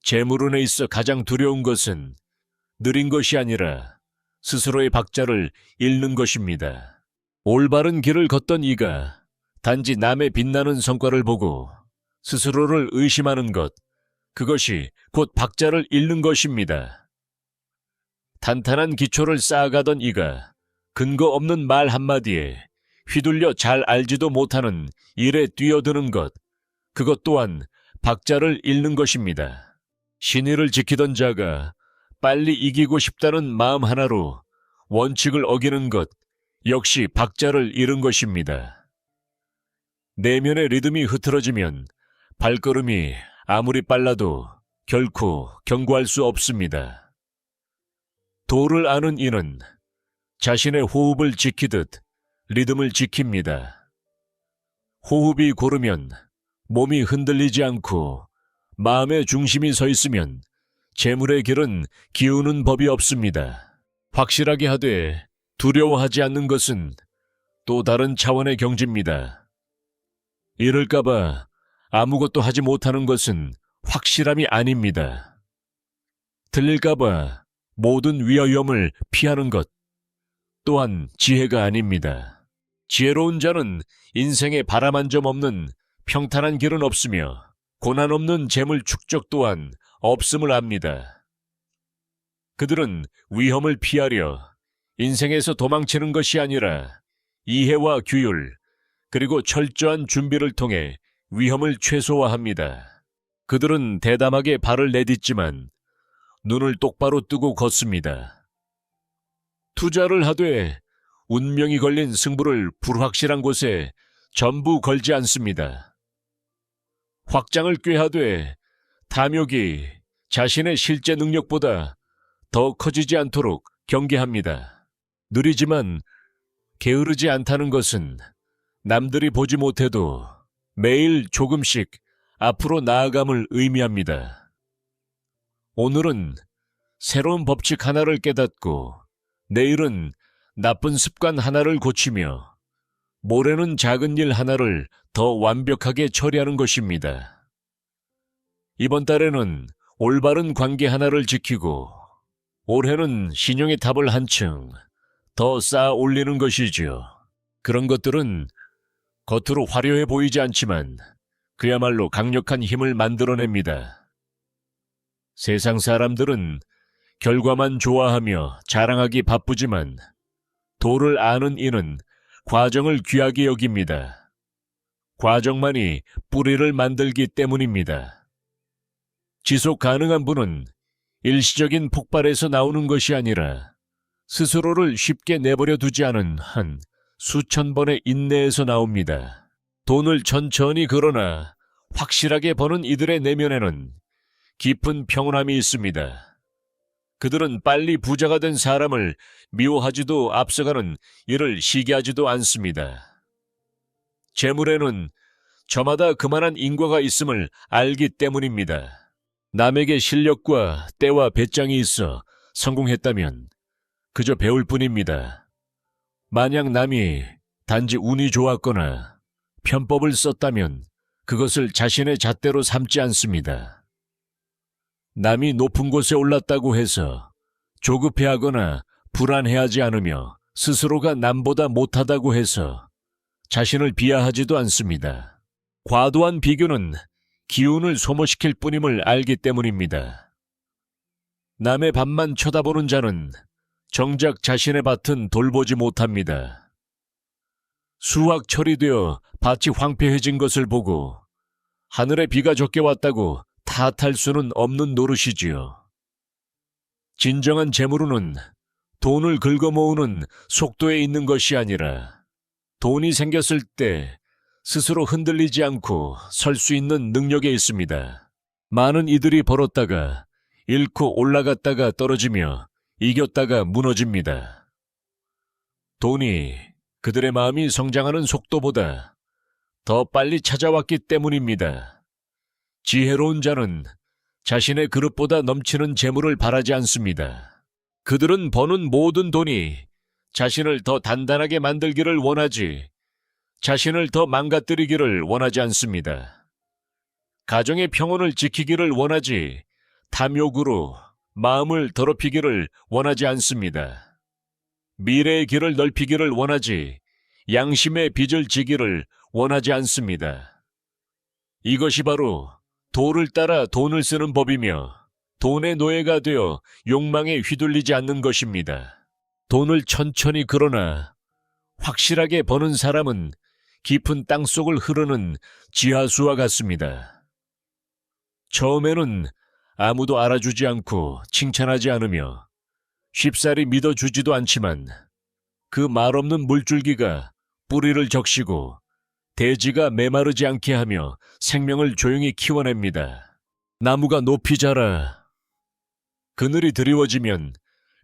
재물운에 있어 가장 두려운 것은 느린 것이 아니라 스스로의 박자를 잃는 것입니다. 올바른 길을 걷던 이가 단지 남의 빛나는 성과를 보고 스스로를 의심하는 것, 그것이 곧 박자를 잃는 것입니다. 탄탄한 기초를 쌓아가던 이가 근거 없는 말 한마디에 휘둘려 잘 알지도 못하는 일에 뛰어드는 것, 그것 또한 박자를 잃는 것입니다. 신의를 지키던 자가 빨리 이기고 싶다는 마음 하나로 원칙을 어기는 것, 역시 박자를 잃은 것입니다. 내면의 리듬이 흐트러지면 발걸음이 아무리 빨라도 결코 견고할 수 없습니다. 도를 아는 이는 자신의 호흡을 지키듯 리듬을 지킵니다. 호흡이 고르면 몸이 흔들리지 않고 마음의 중심이 서 있으면 재물의 길은 기우는 법이 없습니다. 확실하게 하되 두려워하지 않는 것은 또 다른 차원의 경지입니다. 이럴까봐 아무것도 하지 못하는 것은 확실함이 아닙니다. 틀릴까봐 모든 위험을 피하는 것 또한 지혜가 아닙니다. 지혜로운 자는 인생에 바람 한 점 없는 평탄한 길은 없으며 고난 없는 재물 축적 또한 없음을 압니다. 그들은 위험을 피하려 인생에서 도망치는 것이 아니라 이해와 규율, 그리고 철저한 준비를 통해 위험을 최소화합니다. 그들은 대담하게 발을 내딛지만 눈을 똑바로 뜨고 걷습니다. 투자를 하되 운명이 걸린 승부를 불확실한 곳에 전부 걸지 않습니다. 확장을 꾀하되 탐욕이 자신의 실제 능력보다 더 커지지 않도록 경계합니다. 느리지만 게으르지 않다는 것은 남들이 보지 못해도 매일 조금씩 앞으로 나아감을 의미합니다. 오늘은 새로운 법칙 하나를 깨닫고 내일은 나쁜 습관 하나를 고치며 모레는 작은 일 하나를 더 완벽하게 처리하는 것입니다. 이번 달에는 올바른 관계 하나를 지키고 올해는 신용의 탑을 한층 더 쌓아 올리는 것이지요. 그런 것들은 겉으로 화려해 보이지 않지만 그야말로 강력한 힘을 만들어냅니다. 세상 사람들은 결과만 좋아하며 자랑하기 바쁘지만 도를 아는 이는 과정을 귀하게 여깁니다. 과정만이 뿌리를 만들기 때문입니다. 지속 가능한 분은 일시적인 폭발에서 나오는 것이 아니라 스스로를 쉽게 내버려 두지 않은 한 수천 번의 인내에서 나옵니다. 돈을 천천히 걸어나 확실하게 버는 이들의 내면에는 깊은 평온함이 있습니다. 그들은 빨리 부자가 된 사람을 미워하지도 앞서가는 이를 시기하지도 않습니다. 재물에는 저마다 그만한 인과가 있음을 알기 때문입니다. 남에게 실력과 때와 배짱이 있어 성공했다면 그저 배울 뿐입니다. 만약 남이 단지 운이 좋았거나 편법을 썼다면 그것을 자신의 잣대로 삼지 않습니다. 남이 높은 곳에 올랐다고 해서 조급해하거나 불안해하지 않으며 스스로가 남보다 못하다고 해서 자신을 비하하지도 않습니다. 과도한 비교는 기운을 소모시킬 뿐임을 알기 때문입니다. 남의 밭만 쳐다보는 자는 정작 자신의 밭은 돌보지 못합니다. 수확 처리되어 밭이 황폐해진 것을 보고 하늘에 비가 적게 왔다고 탓할 수는 없는 노릇이지요. 진정한 재물운은 돈을 긁어모으는 속도에 있는 것이 아니라 돈이 생겼을 때 스스로 흔들리지 않고 설 수 있는 능력에 있습니다. 많은 이들이 벌었다가 잃고 올라갔다가 떨어지며 이겼다가 무너집니다. 돈이 그들의 마음이 성장하는 속도보다 더 빨리 찾아왔기 때문입니다. 지혜로운 자는 자신의 그릇보다 넘치는 재물을 바라지 않습니다. 그들은 버는 모든 돈이 자신을 더 단단하게 만들기를 원하지, 자신을 더 망가뜨리기를 원하지 않습니다. 가정의 평온을 지키기를 원하지, 탐욕으로 마음을 더럽히기를 원하지 않습니다. 미래의 길을 넓히기를 원하지, 양심의 빚을 지기를 원하지 않습니다. 이것이 바로 도를 따라 돈을 쓰는 법이며 돈의 노예가 되어 욕망에 휘둘리지 않는 것입니다. 돈을 천천히 그러나 확실하게 버는 사람은 깊은 땅속을 흐르는 지하수와 같습니다. 처음에는 아무도 알아주지 않고 칭찬하지 않으며 쉽사리 믿어주지도 않지만 그 말없는 물줄기가 뿌리를 적시고 대지가 메마르지 않게 하며 생명을 조용히 키워냅니다. 나무가 높이 자라 그늘이 드리워지면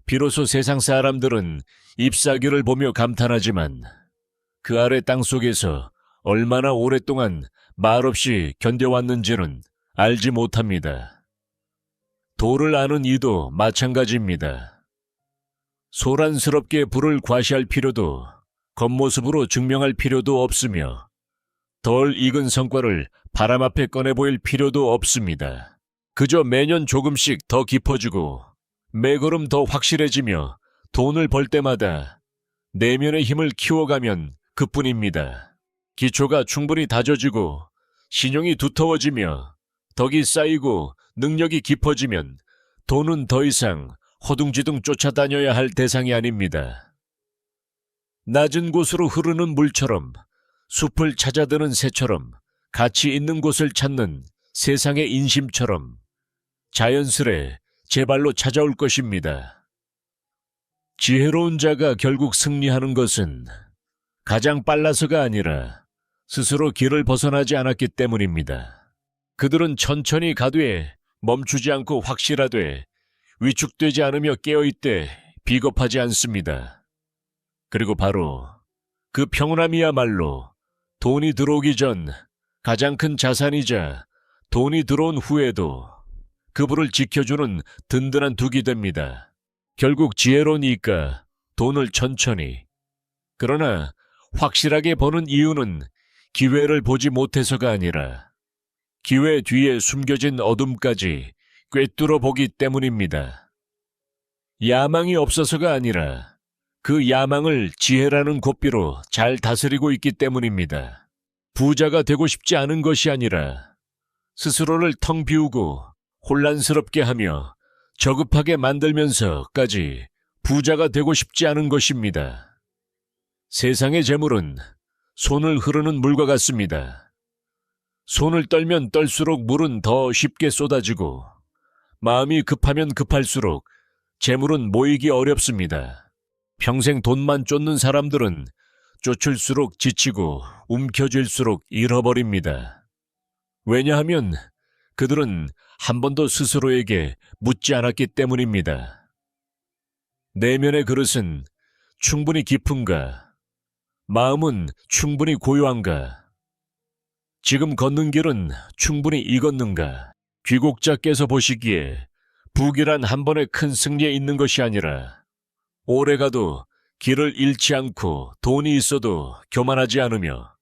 비로소 세상 사람들은 잎사귀를 보며 감탄하지만 그 아래 땅속에서 얼마나 오랫동안 말없이 견뎌왔는지는 알지 못합니다. 도를 아는 이도 마찬가지입니다. 소란스럽게 불을 과시할 필요도 겉모습으로 증명할 필요도 없으며 덜 익은 성과를 바람 앞에 꺼내 보일 필요도 없습니다. 그저 매년 조금씩 더 깊어지고 매걸음 더 확실해지며 돈을 벌 때마다 내면의 힘을 키워가면 그뿐입니다. 기초가 충분히 다져지고 신용이 두터워지며 덕이 쌓이고 능력이 깊어지면 돈은 더 이상 허둥지둥 쫓아다녀야 할 대상이 아닙니다. 낮은 곳으로 흐르는 물처럼 숲을 찾아드는 새처럼 가치 있는 곳을 찾는 세상의 인심처럼 자연스레 제 발로 찾아올 것입니다. 지혜로운 자가 결국 승리하는 것은 가장 빨라서가 아니라 스스로 길을 벗어나지 않았기 때문입니다. 그들은 천천히 가되 멈추지 않고 확실하되 위축되지 않으며 깨어있되 비겁하지 않습니다. 그리고 바로 그 평온함이야말로 돈이 들어오기 전 가장 큰 자산이자 돈이 들어온 후에도 그분을 지켜주는 든든한 둑이 됩니다. 결국 지혜로운 이가 돈을 천천히 그러나 확실하게 버는 이유는 기회를 보지 못해서가 아니라 기회 뒤에 숨겨진 어둠까지 꿰뚫어 보기 때문입니다. 야망이 없어서가 아니라 그 야망을 지혜라는 고삐로 잘 다스리고 있기 때문입니다. 부자가 되고 싶지 않은 것이 아니라 스스로를 텅 비우고 혼란스럽게 하며 저급하게 만들면서까지 부자가 되고 싶지 않은 것입니다. 세상의 재물은 손을 흐르는 물과 같습니다. 손을 떨면 떨수록 물은 더 쉽게 쏟아지고 마음이 급하면 급할수록 재물은 모이기 어렵습니다. 평생 돈만 쫓는 사람들은 쫓을수록 지치고 움켜쥘수록 잃어버립니다. 왜냐하면 그들은 한 번도 스스로에게 묻지 않았기 때문입니다. 내면의 그릇은 충분히 깊은가? 마음은 충분히 고요한가? 지금 걷는 길은 충분히 익었는가? 귀국자께서 보시기에 북이란 한 번의 큰 승리에 있는 것이 아니라 오래가도 길을 잃지 않고 돈이 있어도 교만하지 않으며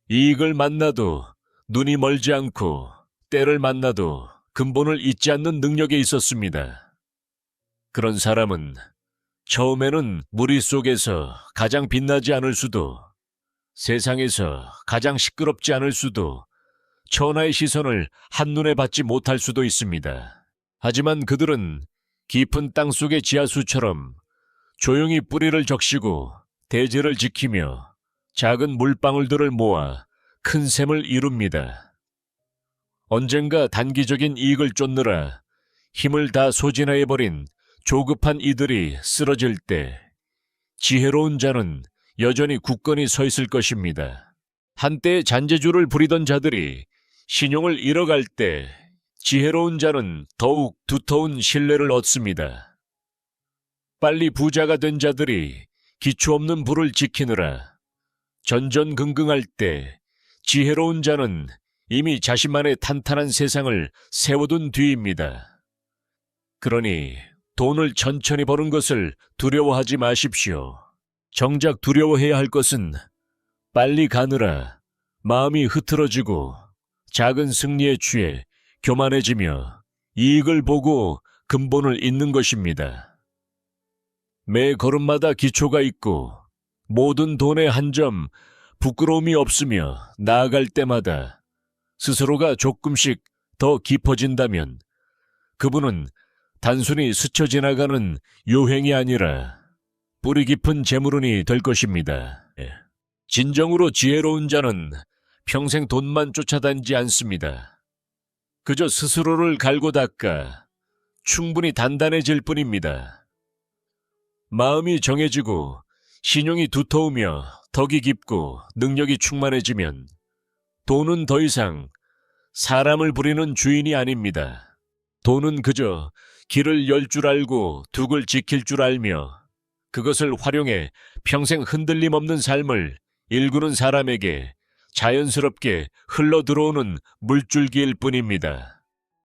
이익을 만나도 눈이 멀지 않고 때를 만나도 근본을 잊지 않는 능력에 있었습니다. 그런 사람은 처음에는 무리 속에서 가장 빛나지 않을 수도, 세상에서 가장 시끄럽지 않을 수도, 천하의 시선을 한눈에 받지 못할 수도 있습니다. 하지만 그들은 깊은 땅속의 지하수처럼 조용히 뿌리를 적시고 대지를 지키며 작은 물방울들을 모아 큰 샘을 이룹니다. 언젠가 단기적인 이익을 쫓느라 힘을 다 소진해버린 조급한 이들이 쓰러질 때 지혜로운 자는 여전히 굳건히 서 있을 것입니다. 한때 잔재주를 부리던 자들이 신용을 잃어갈 때 지혜로운 자는 더욱 두터운 신뢰를 얻습니다. 빨리 부자가 된 자들이 기초 없는 부를 지키느라 전전긍긍할 때 지혜로운 자는 이미 자신만의 탄탄한 세상을 세워둔 뒤입니다. 그러니 돈을 천천히 버는 것을 두려워하지 마십시오. 정작 두려워해야 할 것은 빨리 가느라 마음이 흐트러지고 작은 승리에 취해 교만해지며 이익을 보고 근본을 잊는 것입니다. 매 걸음마다 기초가 있고 모든 돈에 한 점 부끄러움이 없으며 나아갈 때마다 스스로가 조금씩 더 깊어진다면 그분은 단순히 스쳐 지나가는 요행이 아니라 뿌리 깊은 재물운이 될 것입니다. 진정으로 지혜로운 자는 평생 돈만 쫓아다니지 않습니다. 그저 스스로를 갈고 닦아 충분히 단단해질 뿐입니다. 마음이 정해지고 신용이 두터우며 덕이 깊고 능력이 충만해지면 돈은 더 이상 사람을 부리는 주인이 아닙니다. 돈은 그저 길을 열 줄 알고 둑을 지킬 줄 알며 그것을 활용해 평생 흔들림 없는 삶을 일구는 사람에게 자연스럽게 흘러 들어오는 물줄기일 뿐입니다.